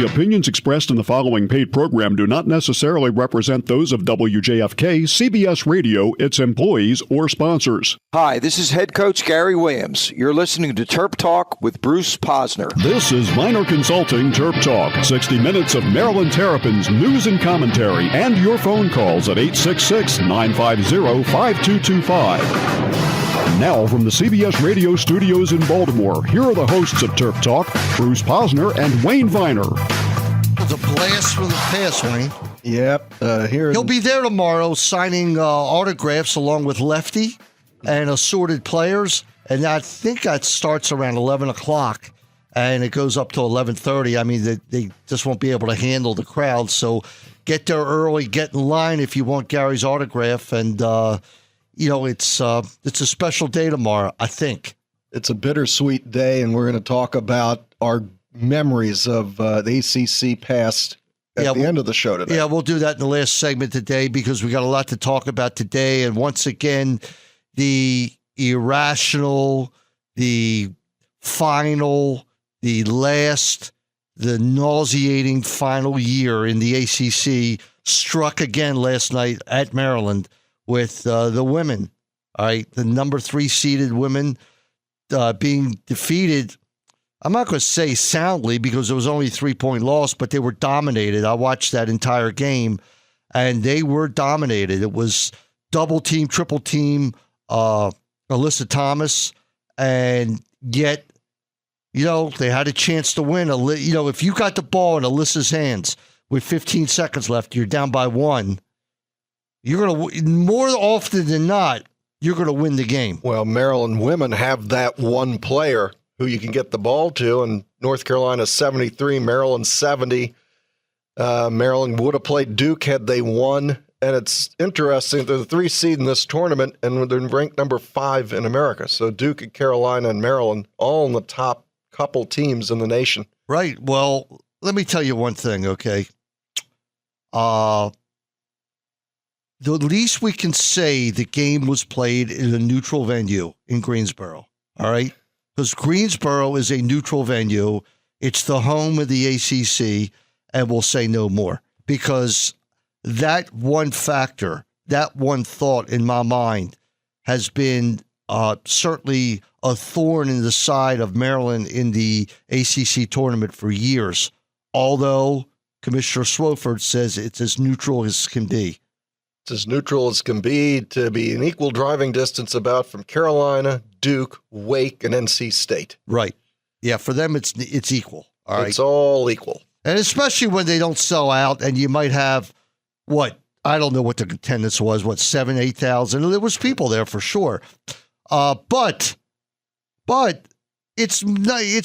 The opinions expressed in the following paid program do not necessarily represent those of WJFK, CBS Radio, its employees, or sponsors. Hi, this is head coach Gary Williams. You're listening to Terp Talk with Bruce Posner. This is Minor Consulting Terp Talk, 60 minutes of Maryland Terrapins news and commentary, and your phone calls at 866-950-5225. Now from the CBS Radio studios in Baltimore, here are the hosts of Terp Talk, Bruce Posner and Wayne Viner. It was a blast from the past, Wayne. Yep. He'll be there tomorrow signing autographs along with Lefty and assorted players. And I think that starts around 11 o'clock and it goes up to 11:30. I mean, they just won't be able to handle the crowd. So get there early, get in line if you want Gary's autograph. And, it's a special day tomorrow, I think. It's a bittersweet day, and we're going to talk about our memories of the ACC past at the end of the show today. Yeah, we'll do that in the last segment today because we got a lot to talk about today. And once again, the irrational, the final, the nauseating final year in the ACC struck again last night at Maryland with the women. All right, the number 3 seeded women being defeated. I'm not going to say soundly because it was only a 3-point loss, but they were dominated. I watched that entire game, and they were dominated. It was double team, triple team, Alyssa Thomas, and yet, they had a chance to win. If you got the ball in Alyssa's hands with 15 seconds left, you're down by 1. You're going to, more often than not, you're going to win the game. Well, Maryland women have that one player who you can get the ball to, and North Carolina 73, Maryland 70. Maryland would have played Duke had they won, and it's interesting. They're the 3 seed in this tournament, and they're ranked number 5 in America. So Duke and Carolina and Maryland all in the top couple teams in the nation. Right. Well, let me tell you one thing, okay? The least we can say the game was played in a neutral venue in Greensboro, all right? Because Greensboro is a neutral venue. It's the home of the ACC, and we'll say no more. Because that one factor, that one thought in my mind has been certainly a thorn in the side of Maryland in the ACC tournament for years, although Commissioner Swofford says it's as neutral as can be. It's as neutral as can be, to be an equal driving distance about from Carolina, Duke, Wake, and NC State. Right. Yeah, for them it's equal. All right. It's all equal. And especially when they don't sell out and you might have, I don't know what the attendance was, 7,000, 8,000. There was people there for sure. But it's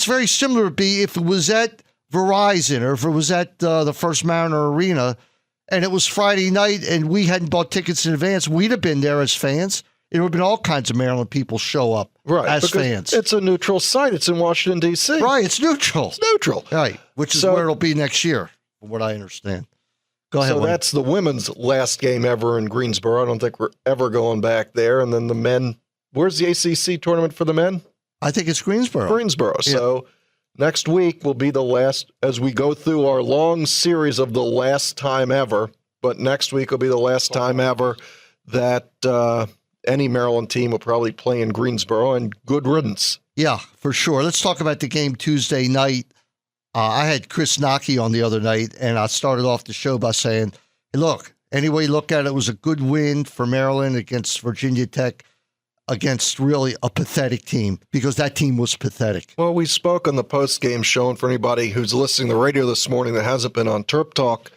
very similar to be if it was at Verizon or if it was at the First Mariner Arena and it was Friday night and we hadn't bought tickets in advance, we'd have been there as fans. It would have been all kinds of Maryland people show up as fans. It's a neutral site. It's in Washington, D.C. Right, it's neutral. It's neutral. Right, which is where it'll be next year, from what I understand. Go ahead. So Wayne. that's the women's last game ever in Greensboro. I don't think we're ever going back there. And then the men, where's the ACC tournament for the men? I think it's Greensboro. Greensboro. Yeah. So next week will be the last, as we go through our long series of the last time ever, but next week will be the last time ever that any Maryland team will probably play in Greensboro, and good riddance. Yeah, for sure. Let's talk about the game Tuesday night. I had Chris Nockey on the other night, and I started off the show by saying, hey, look, any way you look at it, it was a good win for Maryland against Virginia Tech, against really a pathetic team, because that team was pathetic. Well, we spoke on the post-game show, and for anybody who's listening to the radio this morning that hasn't been on Terp Talk,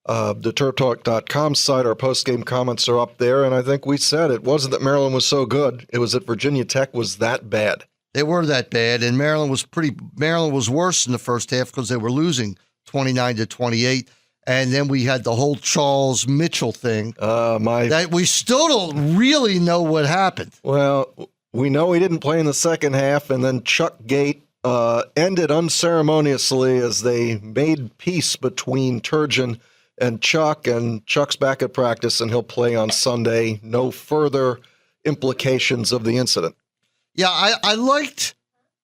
the TerpTalk.com site, our post-game comments are up there, and I think we said it wasn't that Maryland was so good, it was that Virginia Tech was that bad. They were that bad, and Maryland was worse in the first half because they were losing 29-28. And then we had the whole Charles Mitchell thing that we still don't really know what happened. Well, we know he didn't play in the second half, and then Chuck Gate ended unceremoniously as they made peace between Turgeon and Chuck's back at practice, and he'll play on Sunday. No further implications of the incident. Yeah, I liked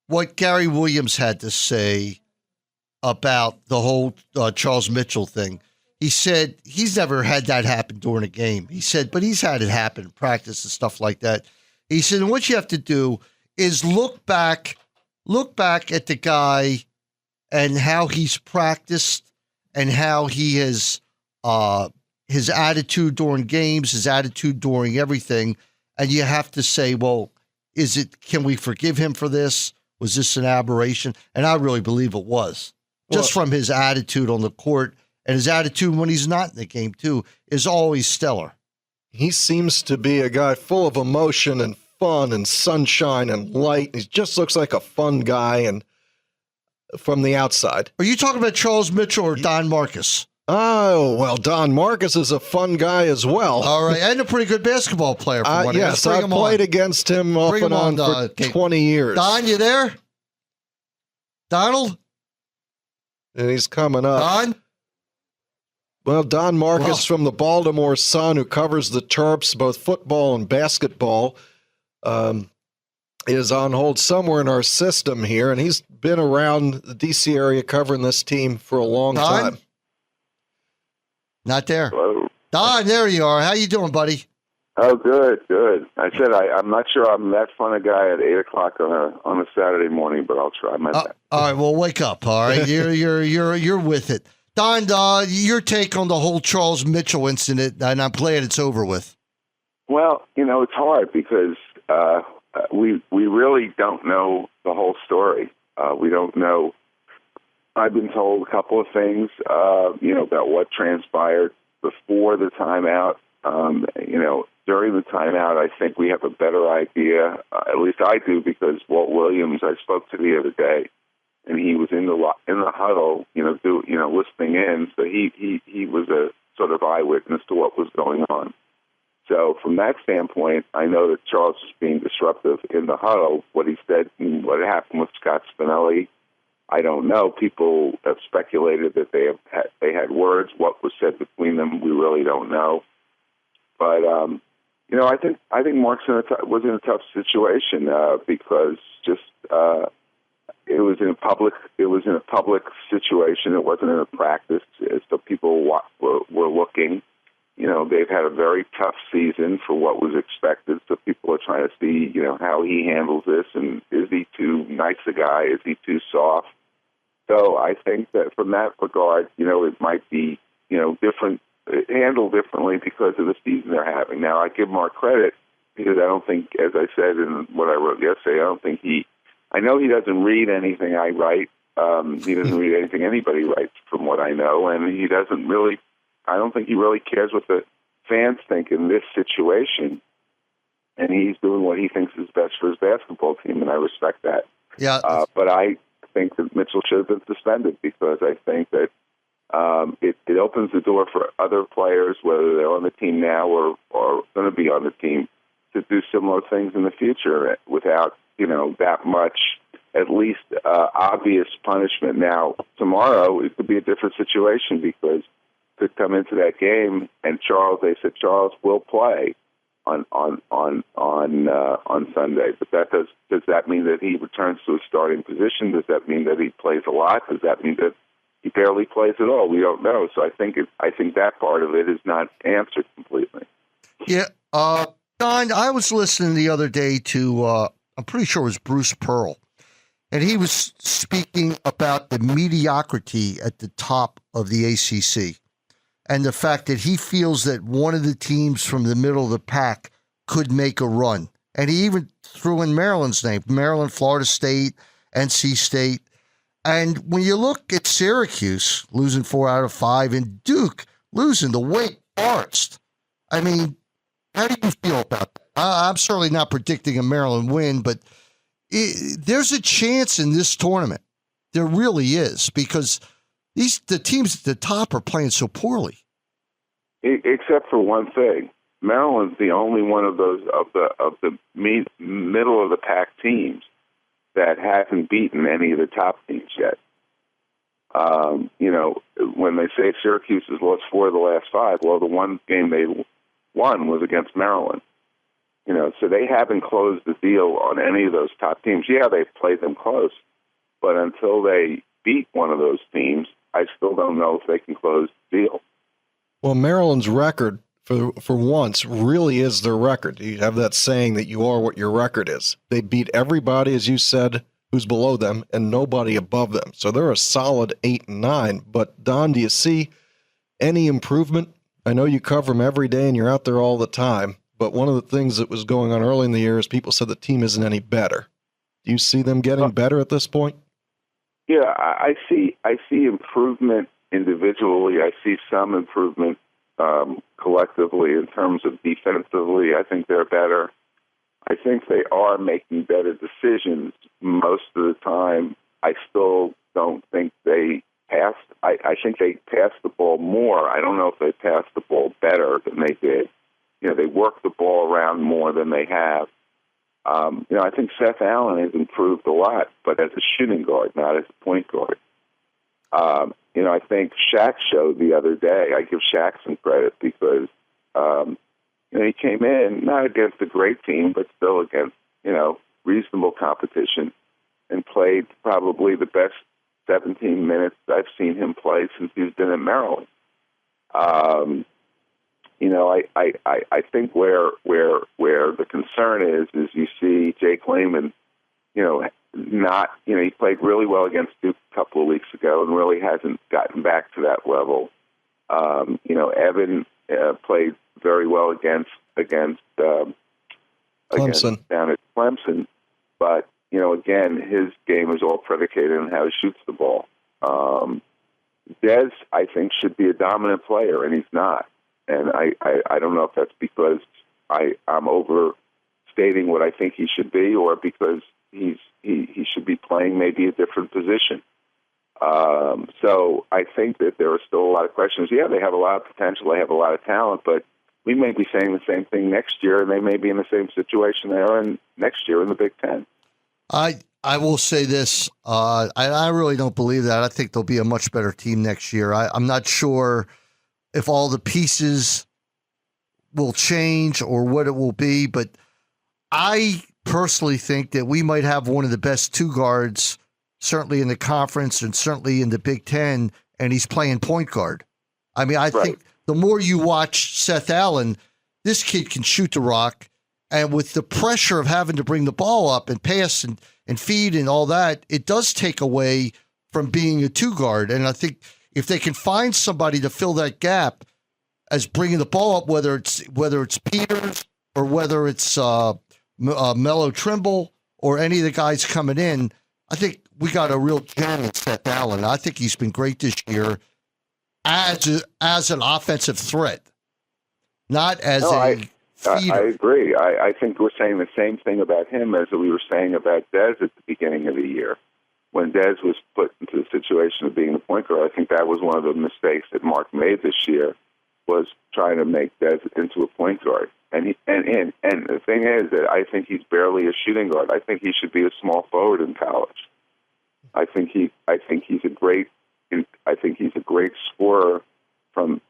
what Gary Williams had to say about the whole Charles Mitchell thing. He said he's never had that happen during a game. He said, but he's had it happen in practice and stuff like that. He said, and what you have to do is look back at the guy and how he's practiced and how he has his attitude during games, his attitude during everything. And you have to say, well, can we forgive him for this? Was this an aberration? And I really believe it was. Just from his attitude on the court, and his attitude when he's not in the game, too, is always stellar. He seems to be a guy full of emotion and fun and sunshine and light. He just looks like a fun guy and from the outside. Are you talking about Charles Mitchell or Don Marcus? Oh, well, Don Marcus is a fun guy as well. All right, and a pretty good basketball player. Yes, I played against him off and on for 20 years. Don, you there? Donald? And he's coming up. Don? Well, Don Marcus from the Baltimore Sun, who covers the Terps, both football and basketball, is on hold somewhere in our system here, and he's been around the D.C. area covering this team for a long time. Not there. Hello. Don, there you are. How you doing, buddy? Oh, good. I said I'm not sure I'm that fun a guy at 8 o'clock on a Saturday morning, but I'll try my best. All right, well, wake up. All right, you're with it. Don, your take on the whole Charles Mitchell incident, and I'm glad it's over with. Well, it's hard because we really don't know the whole story. We don't know. I've been told a couple of things, about what transpired before the timeout. During the timeout, I think we have a better idea. At least I do, because Walt Williams, I spoke to the other day, and he was in the huddle, listening in. So he was a sort of eyewitness to what was going on. So from that standpoint, I know that Charles was being disruptive in the huddle. What he said and what happened with Scott Spinelli, I don't know. People have speculated that they had words. What was said between them, we really don't know. But I think Mark's was in a tough situation because just it was in a public situation. It wasn't in a practice, so people were looking. They've had a very tough season for what was expected. So people are trying to see, how he handles this, and is he too nice a guy? Is he too soft? So I think that from that regard, it might be, different, handled differently because of the season they're having. Now, I give Mark credit because I don't think, as I said in what I wrote yesterday, I know he doesn't read anything I write. He doesn't read anything anybody writes from what I know. And I don't think he really cares what the fans think in this situation. And he's doing what he thinks is best for his basketball team, and I respect that. Yeah. But I think that Mitchell should have been suspended because I think that it opens the door for other players, whether they're on the team now or going to be on the team, to do similar things in the future without, that much, at least obvious punishment. Now, tomorrow it could be a different situation because could come into that game and they said Charles will play on Sunday. But does that mean that he returns to his starting position? Does that mean that he plays a lot? Does that mean that he barely plays at all? We don't know. So I think that part of it is not answered completely. Yeah, Don, I was listening the other day to I'm pretty sure it was Bruce Pearl, and he was speaking about the mediocrity at the top of the ACC. And the fact that he feels that one of the teams from the middle of the pack could make a run. And he even threw in Maryland's name, Maryland, Florida State, NC State. And when you look at Syracuse losing 4 out of 5 and Duke losing to Wake Forest, I mean, how do you feel about that? I'm certainly not predicting a Maryland win, but there's a chance in this tournament. There really is, because the teams at the top are playing so poorly. Except for one thing, Maryland's the only one of those of the middle of the pack teams that hasn't beaten any of the top teams yet. When they say Syracuse has lost 4 of the last 5, well, the one game they won was against Maryland. So they haven't closed the deal on any of those top teams. Yeah, they've played them close, but until they beat one of those teams, I still don't know if they can close the deal. Well, Maryland's record, for once, really is their record. You have that saying that you are what your record is. They beat everybody, as you said, who's below them, and nobody above them. So they're a solid 8-9. But, Don, do you see any improvement? I know you cover them every day and you're out there all the time, but one of the things that was going on early in the year is people said the team isn't any better. Do you see them getting better at this point? Yeah, I see improvement individually. I see some improvement collectively in terms of defensively. I think they're better. I think they are making better decisions most of the time. I still don't think they passed. I think they passed the ball more. I don't know if they passed the ball better than they did. They work the ball around more than they have. I think Seth Allen has improved a lot, but as a shooting guard, not as a point guard. I think Shaq showed the other day. I give Shaq some credit because, he came in not against a great team, but still against, reasonable competition and played probably the best 17 minutes I've seen him play since he's been in Maryland. I think where the concern is you see Jake Lehman, he played really well against Duke a couple of weeks ago and really hasn't gotten back to that level. Evan played very well against Clemson. Down at Clemson, but again, his game is all predicated on how he shoots the ball. Dez, I think, should be a dominant player, and he's not. And I don't know if that's because I'm overstating what I think he should be, or because he should be playing maybe a different position. So I think that there are still a lot of questions. Yeah, they have a lot of potential, they have a lot of talent, but we may be saying the same thing next year, and they may be in the same situation they are in next year in the Big Ten. I will say this. I really don't believe that. I think they'll be a much better team next year. I'm not sure if all the pieces will change or what it will be, but I personally think that we might have one of the best two guards, certainly in the conference and certainly in the Big Ten, and he's playing point guard. I mean, I think the more you watch Seth Allen, this kid can shoot the rock, and with the pressure of having to bring the ball up and pass and feed and all that, it does take away from being a two guard. And I think if they can find somebody to fill that gap as bringing the ball up, whether it's Peters or whether it's Melo Trimble or any of the guys coming in, I think we got a real gem in Seth Allen. I think he's been great this year as an offensive threat, not as feeder. I agree. I think we're saying the same thing about him as we were saying about Dez at the beginning of the year. When Dez was put into the situation of being the point guard, I think that was one of the mistakes that Mark made this year, was trying to make Dez into a point guard. And the thing is that I think he's barely a shooting guard. I think he should be a small forward in college. I think he's a great scorer from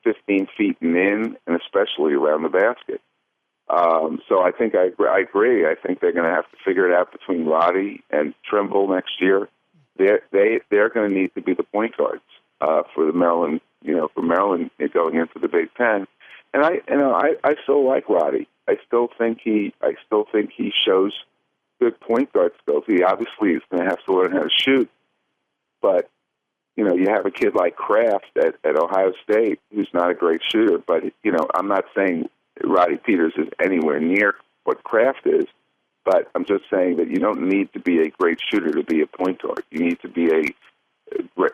15 feet and in, and especially around the basket. So I think I agree. I think they're going to have to figure it out between Roddy and Trimble next year. They're going to need to be the point guards for the Maryland, for Maryland going into the Big Ten. And I still like Roddy. I still think he shows good point guard skills. He obviously is going to have to learn how to shoot, but you have a kid like Kraft at Ohio State who's not a great shooter, but I'm not saying Roddy Peters is anywhere near what Kraft is, but I'm just saying that you don't need to be a great shooter to be a point guard. You need to be a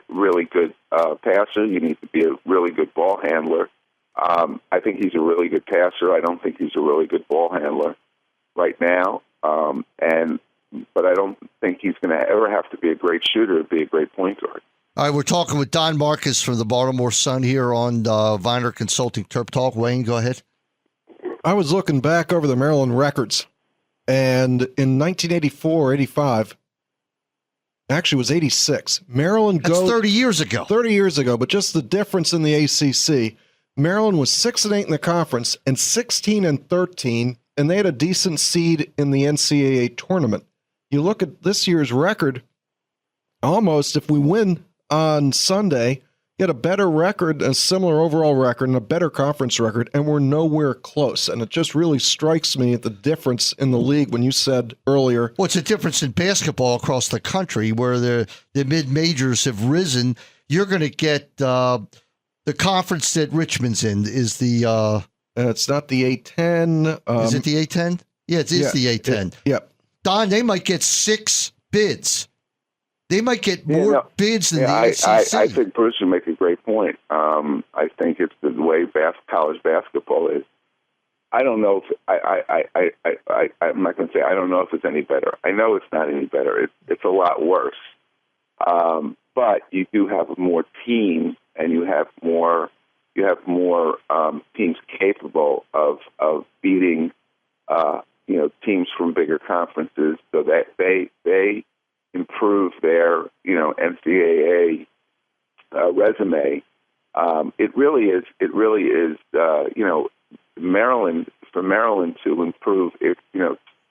really good passer. You need to be a really good ball handler. I think he's a really good passer. I don't think he's a really good ball handler right now. But I don't think he's going to ever have to be a great shooter to be a great point guard. All right, we're talking with Don Marcus from the Baltimore Sun here on Viner Consulting Terp Talk. Wayne, go ahead. I was looking back over the Maryland records, and in 1984-85, actually it was 86, Maryland That's 30 years ago. 30 years ago, but just the difference in the ACC, Maryland was 6-8 in the conference and 16-13, and they had a decent seed in the NCAA tournament. You look at this year's record, almost, if we win on Sunday, get a better record, a similar overall record, and a better conference record, and we're nowhere close. And it just really strikes me at the difference in the league when you said earlier. Well, it's a difference in basketball across the country where the mid-majors have risen. You're going to get the conference that Richmond's in is the it's not the A10. Is it the A10? Yeah, it is the A10. Yep. Don, they might get 6 bids. They might get more bids than the ACC. I think Bruce would make a great point. I think it's the way college basketball is. I don't know if I'm not going to say I don't know if it's any better. I know it's not any better. It's a lot worse. But you do have more teams, and you have more teams capable of beating teams from bigger conferences, so that they improve their NCAA resume. It really is Maryland, for Maryland to improve.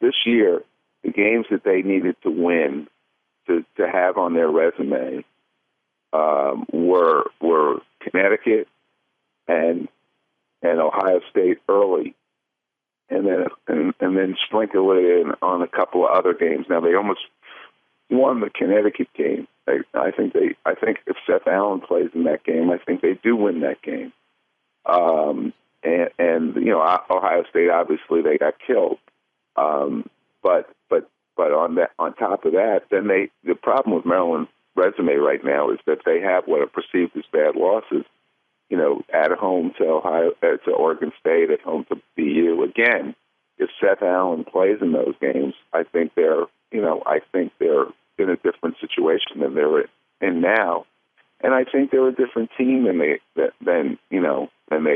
This year the games that they needed to win to have on their resume were Connecticut and Ohio State early, and then sprinkle it in on a couple of other games. Now they almost won the Connecticut game. I think if Seth Allen plays in that game, I think they do win that game. And Ohio State, obviously they got killed. But on top of that, then the problem with Maryland's resume right now is that they have what are perceived as bad losses. At home to Oregon State, at home to BU. Again, if Seth Allen plays in those games, I think they're in a different situation than they're in now, and I think they're a different team than they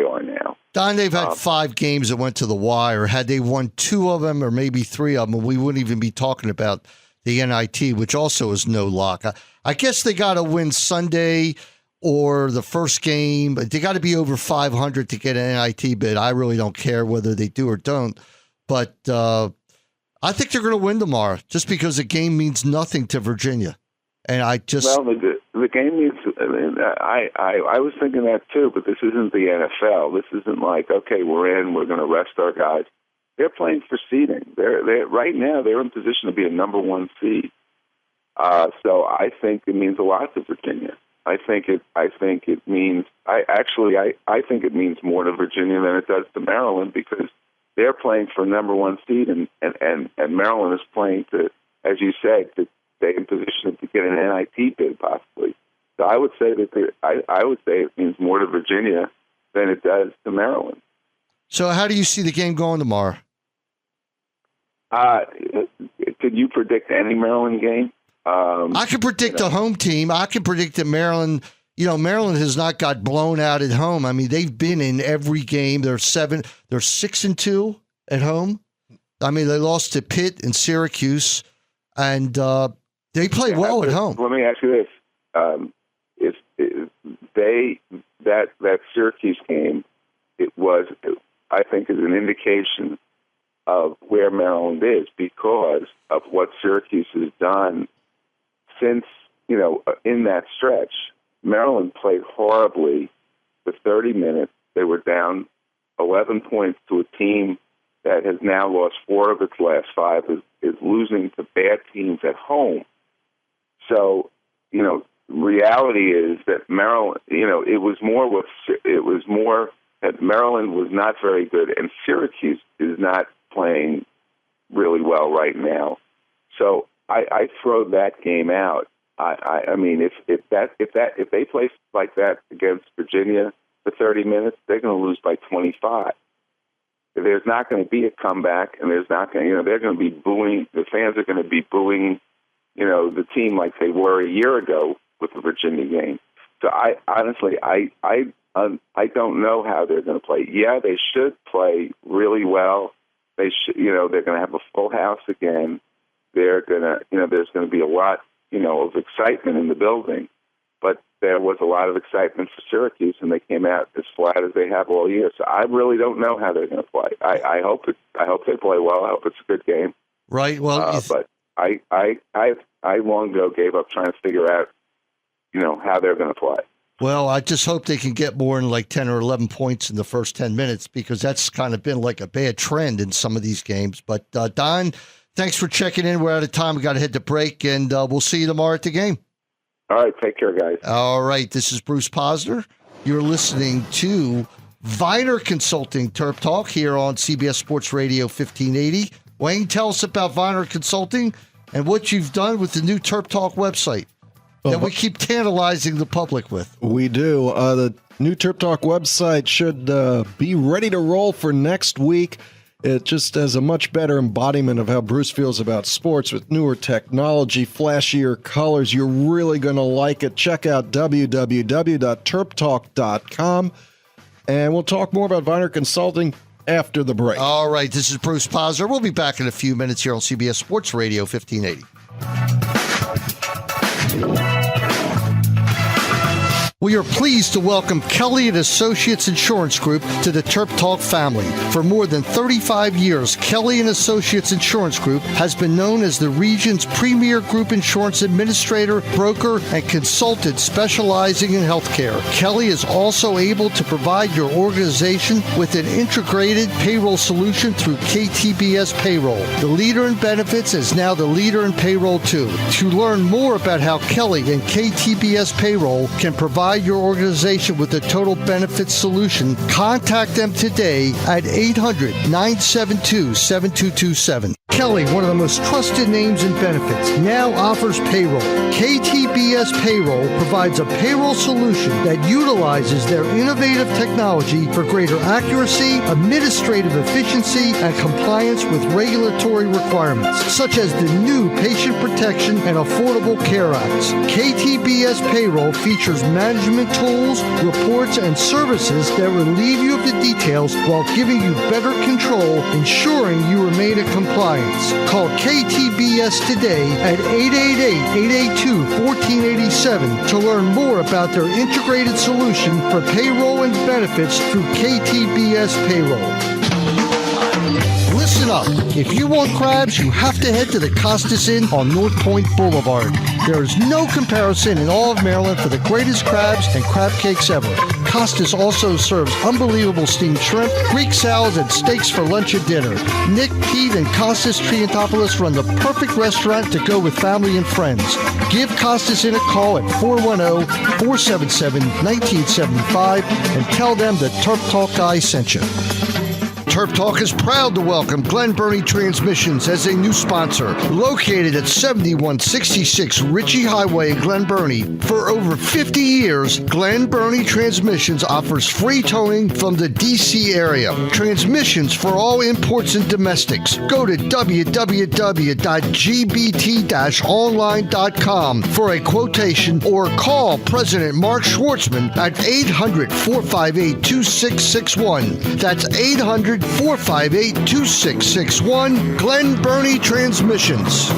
are now. Don, they've had 5 games that went to the wire. Had they won 2 of them or maybe 3 of them, we wouldn't even be talking about the NIT, which also is no lock. I guess they got to win Sunday or the first game. They got to be over 500 to get an NIT bid. I really don't care whether they do or don't. But I think they're going to win tomorrow just because the game means nothing to Virginia. And the game means. I was thinking that too, but this isn't the NFL. This isn't like, okay, we're going to rest our guys. They're playing for seeding. They're right now. They're in position to be a number 1 seed. So I think it means a lot to Virginia. I think it means more to Virginia than it does to Maryland, because they're playing for number 1 seed, and Maryland is playing to, as you said, to stay in position to get an NIT bid possibly. So I would say that it means more to Virginia than it does to Maryland. So how do you see the game going tomorrow? Could you predict any Maryland game? I can predict the home team. I can predict that Maryland, Maryland has not got blown out at home. I mean, they've been in every game. They're 6-2 at home. I mean, they lost to Pitt and Syracuse, and they play well at home. Let me ask you this: that Syracuse game, I think, is an indication of where Maryland is because of what Syracuse has done since, in that stretch. Maryland played horribly for 30 minutes. They were down 11 points to a team that has now lost 4 of its last 5, is losing to bad teams at home. So, reality is that Maryland, it was more that Maryland was not very good, and Syracuse is not playing really well right now. So I throw that game out. I mean, if they play like that against Virginia for 30 minutes, they're going to lose by 25. There's not going to be a comeback, and there's not going to, they're going to be booing. The fans are going to be booing, the team like they were a year ago with the Virginia game. So I honestly don't know how they're going to play. Yeah, they should play really well. They should, they're going to have a full house again. They're going to, there's going to be a lot, of excitement in the building. But there was a lot of excitement for Syracuse, and they came out as flat as they have all year. So I really don't know how they're going to play. I hope they play well. I hope it's a good game. Right. Well, but I I long ago gave up trying to figure out, how they're going to play. Well, I just hope they can get more than like 10 or 11 points in the first 10 minutes, because that's kind of been like a bad trend in some of these games. But Don, thanks for checking in. We're out of time. We got to hit the break, and we'll see you tomorrow at the game. All right. Take care, guys. All right. This is Bruce Posner. You're listening to Viner Consulting Terp Talk here on CBS Sports Radio 1580. Wayne, tell us about Viner Consulting and what you've done with the new Terp Talk website that we keep tantalizing the public with. We do. The new Terp Talk website should be ready to roll for next week. It just has a much better embodiment of how Bruce feels about sports with newer technology, flashier colors. You're really going to like it. Check out www.terptalk.com. And we'll talk more about Viner Consulting after the break. All right, this is Bruce Posner. We'll be back in a few minutes here on CBS Sports Radio 1580. We are pleased to welcome Kelly & Associates Insurance Group to the Terp Talk family. For more than 35 years, Kelly & Associates Insurance Group has been known as the region's premier group insurance administrator, broker, and consultant specializing in healthcare. Kelly is also able to provide your organization with an integrated payroll solution through KTBS Payroll. The leader in benefits is now the leader in payroll too. To learn more about how Kelly and KTBS Payroll can provide your organization with a total benefits solution, contact them today at 800-972-7227. Kelly, one of the most trusted names in benefits, now offers payroll. KTBS Payroll provides a payroll solution that utilizes their innovative technology for greater accuracy, administrative efficiency, and compliance with regulatory requirements, such as the new Patient Protection and Affordable Care Acts. KTBS Payroll features management tools, reports, and services that relieve you of the details while giving you better control, ensuring you remain in compliance. Call KTBS today at 888-882-1487 to learn more about their integrated solution for payroll and benefits through KTBS Payroll. Listen up. If you want crabs, you have to head to the Costas Inn on North Point Boulevard. There is no comparison in all of Maryland for the greatest crabs and crab cakes ever. Costas also serves unbelievable steamed shrimp, Greek salads, and steaks for lunch and dinner. Nick, Pete, and Costas Triantopoulos run the perfect restaurant to go with family and friends. Give Costas Inn a call at 410-477-1975 and tell them that Terp Talk guy sent you. Terp Talk is proud to welcome Glen Burnie Transmissions as a new sponsor. Located at 7166 Ritchie Highway in Glen Burnie. For over 50 years, Glen Burnie Transmissions offers free towing from the D.C. area. Transmissions for all imports and domestics. Go to www.gbt-online.com for a quotation or call President Mark Schwartzman at 800-458-2661. That's 800-458-2661, Glen Burnie Transmissions.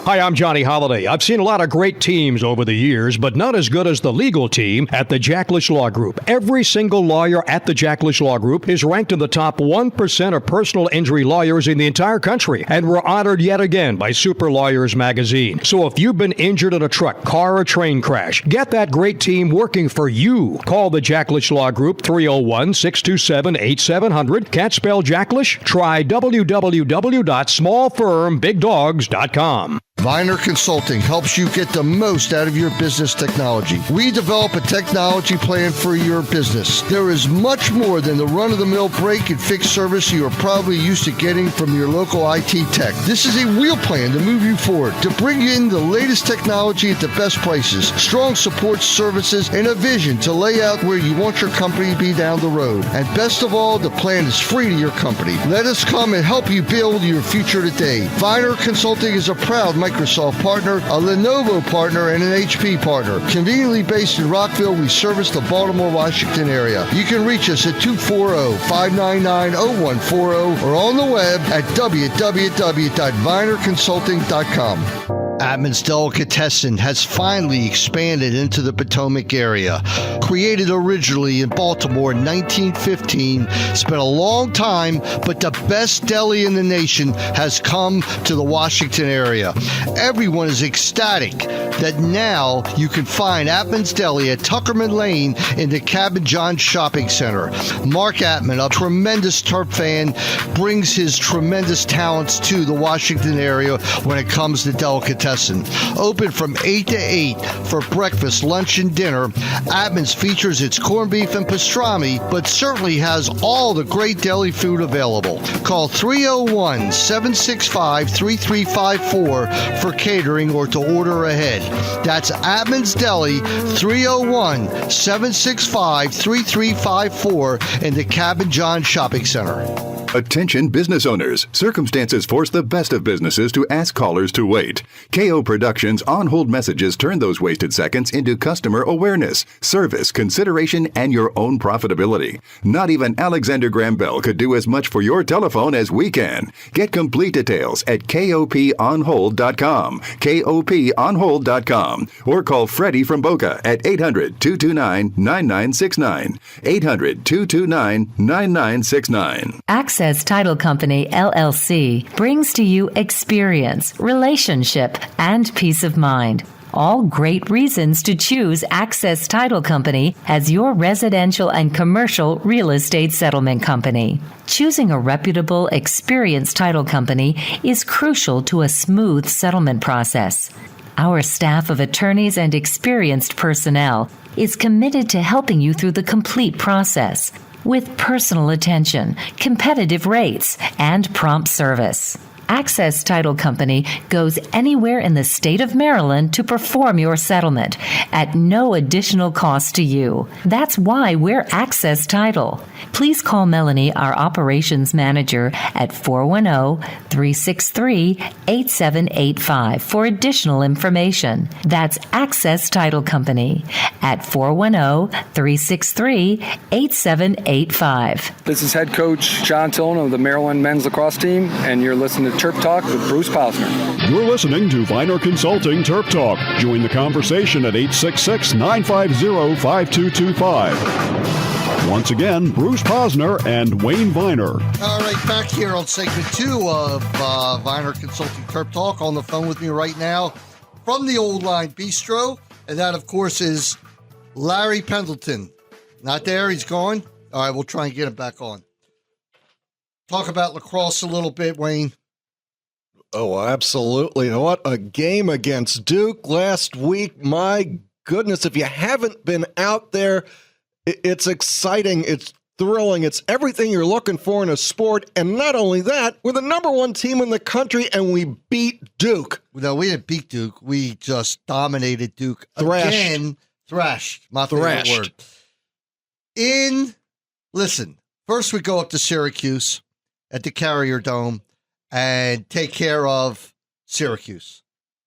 Hi, I'm Johnny Holiday. I've seen a lot of great teams over the years, but not as good as the legal team at the Jacklish Law Group. Every single lawyer at the Jacklish Law Group is ranked in the top 1% of personal injury lawyers in the entire country, and we're honored yet again by Super Lawyers magazine. So if you've been injured in a truck, car, or train crash, get that great team working for you. Call the Jacklish Law Group 301-627-8700. Can't spell Jacklish? Try www.smallfirmbigdogs.com. Viner Consulting helps you get the most out of your business technology. We develop a technology plan for your business. There is much more than the run-of-the-mill break and fix service you are probably used to getting from your local IT tech. This is a real plan to move you forward, to bring in the latest technology at the best prices, strong support services, and a vision to lay out where you want your company to be down the road. And best of all, the plan is free to your company. Let us come and help you build your future today. Viner Consulting is a proud Microsoft partner, a Lenovo partner, and an HP partner. Conveniently based in Rockville, we service the Baltimore-Washington area. You can reach us at 240-599-0140 or on the web at www.vinerconsulting.com. Atman's Delicatessen has finally expanded into the Potomac area. Created originally in Baltimore in 1915, it's been a long time, but the best deli in the nation has come to the Washington area. Everyone is ecstatic that now you can find Atman's Deli at Tuckerman Lane in the Cabin John Shopping Center. Mark Atman, a tremendous Terp fan, brings his tremendous talents to the Washington area when it comes to delicatessen. Open from 8 to 8 for breakfast, lunch, and dinner. Atman's features its corned beef and pastrami, but certainly has all the great deli food available. Call 301-765-3354 for catering or to order ahead. That's Atman's Deli, 301-765-3354 in the Cabin John Shopping Center. Attention business owners. Circumstances force the best of businesses to ask callers to wait. KO Productions on-hold messages turn those wasted seconds into customer awareness, service, consideration, and your own profitability. Not even Alexander Graham Bell could do as much for your telephone as we can. Get complete details at koponhold.com, koponhold.com, or call Freddie from Boca at 800-229-9969, 800-229-9969. Access Title Company, LLC, brings to you experience, relationship, and peace of mind. All great reasons to choose Access Title Company as your residential and commercial real estate settlement company. Choosing a reputable, experienced title company is crucial to a smooth settlement process. Our staff of attorneys and experienced personnel is committed to helping you through the complete process with personal attention, competitive rates, and prompt service. Access Title Company goes anywhere in the state of Maryland to perform your settlement at no additional cost to you. That's why we're Access Title. Please call Melanie, our operations manager, at 410-363-8785 for additional information. That's Access Title Company at 410-363-8785. This is head coach John Tillman of the Maryland men's lacrosse team, and you're listening to Terp Talk with Bruce Posner. You're listening to Viner Consulting Terp Talk. Join the conversation at 866-950-5225. Once again, Bruce Posner and Wayne Viner. All right, back here on segment 2 of Viner Consulting Terp Talk. On the phone with me right now from the Old Line Bistro, and that, of course, is Larry Pendleton. Not there, he's gone. All right, we'll try and get him back on. Talk about lacrosse a little bit, Wayne. Oh, absolutely. You know what? A game against Duke last week. My goodness, if you haven't been out there, it's exciting. It's thrilling. It's everything you're looking for in a sport. And not only that, we're the number 1 team in the country, and we beat Duke. No, we didn't beat Duke. We just dominated Duke. Thrashed. Again, thrashed. My favorite word. Listen, first we go up to Syracuse at the Carrier Dome and take care of Syracuse,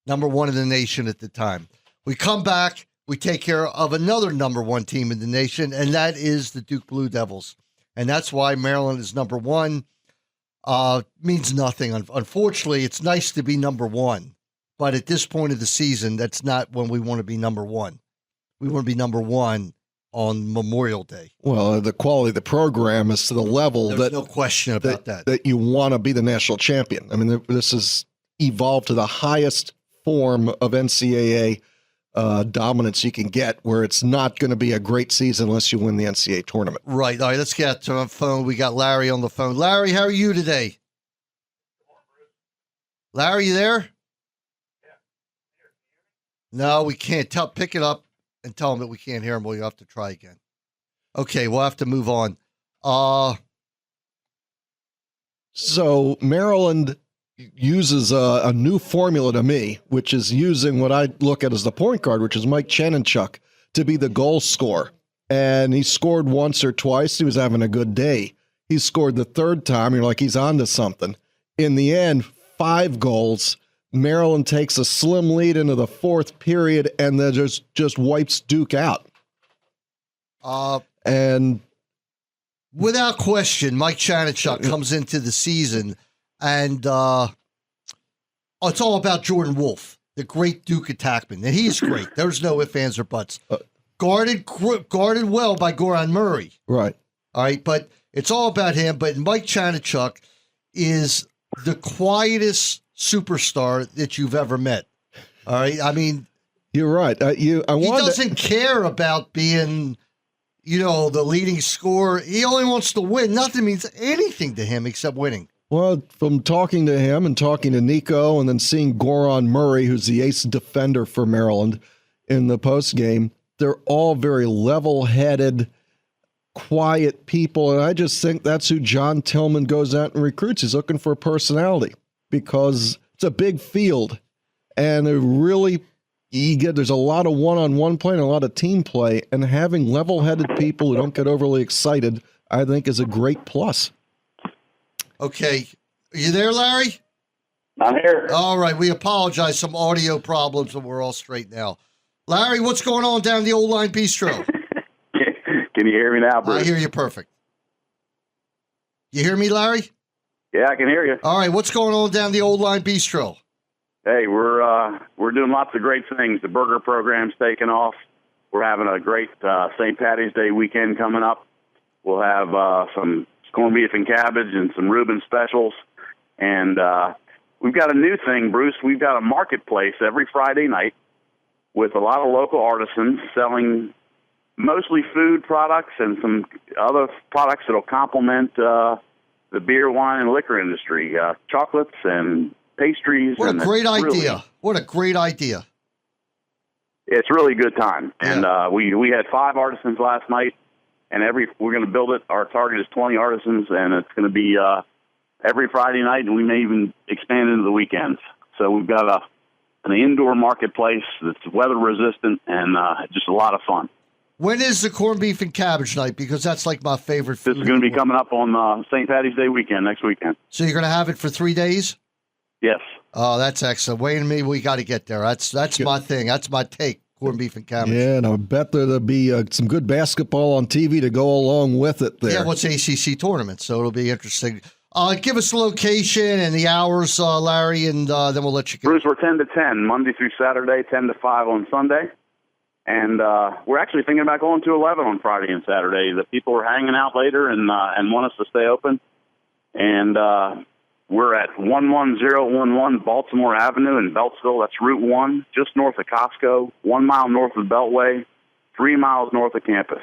number 1 in the nation at the time. We come back, we take care of another number 1 team in the nation, and that is the Duke Blue Devils. And that's why Maryland is number 1. Means nothing. Unfortunately, it's nice to be number 1. But at this point of the season, that's not when we want to be number 1. We want to be number 1 on Memorial Day. Well, the quality of the program is to the level There's no question about that. That you want to be the national champion. I mean, this has evolved to the highest form of NCAA dominance you can get, where it's not going to be a great season unless you win the NCAA tournament. Right. All right, let's get to the phone. We got Larry on the phone. Larry, how are you today? Larry, you there? No, we can't. Pick it up and tell him that we can't hear him. We'll have to try again. Okay, we'll have to move on. So Maryland uses a new formula to me, which is using what I look at as the point guard, which is Mike Chenenchuk, to be the goal scorer. And he scored once or twice. He was having a good day. He scored the third time. You're like, he's on to something. In the end, 5 goals. Maryland takes a slim lead into the 4th period, and then just wipes Duke out. And without question, Mike Chenenchuk comes into the season, and it's all about Jordan Wolf. the great Duke attackman, and he's great. There's no ifs, ands, or buts. Guarded well by Goran Murray. Right. All right, but it's all about him. But Mike Chanachuk is the quietest superstar that you've ever met. All right, I mean, you're right. He doesn't care about being, the leading scorer. He only wants to win. Nothing means anything to him except winning. Well, from talking to him and talking to Nico and then seeing Goran Murray, who's the ace defender for Maryland in the postgame, they're all very level-headed, quiet people. And I just think that's who John Tillman goes out and recruits. He's looking for a personality because it's a big field. And there's a lot of one-on-one play and a lot of team play. And having level-headed people who don't get overly excited, I think, is a great plus. Okay. Are you there, Larry? I'm here. All right. We apologize. Some audio problems, but we're all straight now. Larry, what's going on down the Old Line Bistro? Can you hear me now, Bruce? I hear you perfect. You hear me, Larry? Yeah, I can hear you. All right. What's going on down the Old Line Bistro? Hey, we're doing lots of great things. The burger program's taking off. We're having a great St. Patty's Day weekend coming up. We'll have some corned beef and cabbage and some Reuben specials. And we've got a new thing, Bruce. We've got a marketplace every Friday night with a lot of local artisans selling mostly food products and some other products that will complement the beer, wine, and liquor industry, chocolates and pastries. What a great idea. What a great idea. It's really a good time. And we had 5 artisans last night, and we're going to build it. Our target is 20 artisans, and it's going to be every Friday night, and we may even expand into the weekends. So we've got an indoor marketplace that's weather resistant and just a lot of fun. When is the corned beef and cabbage night? Because that's like my favorite food. This is going to be coming up on St. Patty's Day weekend, next weekend. So you're going to have it for 3 days? Yes. Oh, that's excellent. Wayne and me, we got to get there. That's my thing. That's my take, corned beef and cabbage. Yeah, and I bet there'll be some good basketball on TV to go along with it there. Yeah, what's ACC tournament? So it'll be interesting. Give us the location and the hours, Larry, and then we'll let you go. Bruce, we're 10 to 10, Monday through Saturday, 10 to 5 on Sunday. And we're actually thinking about going to 11 on Friday and Saturday. The people are hanging out later and want us to stay open. And we're at 11011 Baltimore Avenue in Beltsville. That's Route 1, just north of Costco, 1 mile north of Beltway, 3 miles north of campus.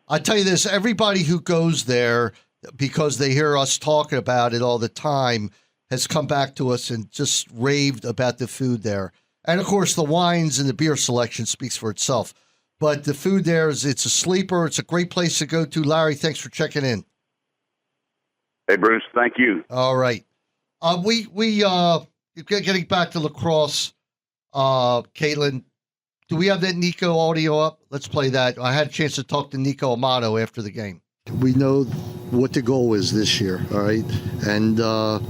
I tell you this, everybody who goes there, because they hear us talking about it all the time, has come back to us and just raved about the food there. And, of course, the wines and the beer selection speaks for itself. But the food there, it's a sleeper. It's a great place to go to. Larry, thanks for checking in. Hey, Bruce, thank you. All right. Getting back to lacrosse, Caitlin, do we have that Nico audio up? Let's play that. I had a chance to talk to Nico Amato after the game. We know what the goal is this year, all right? And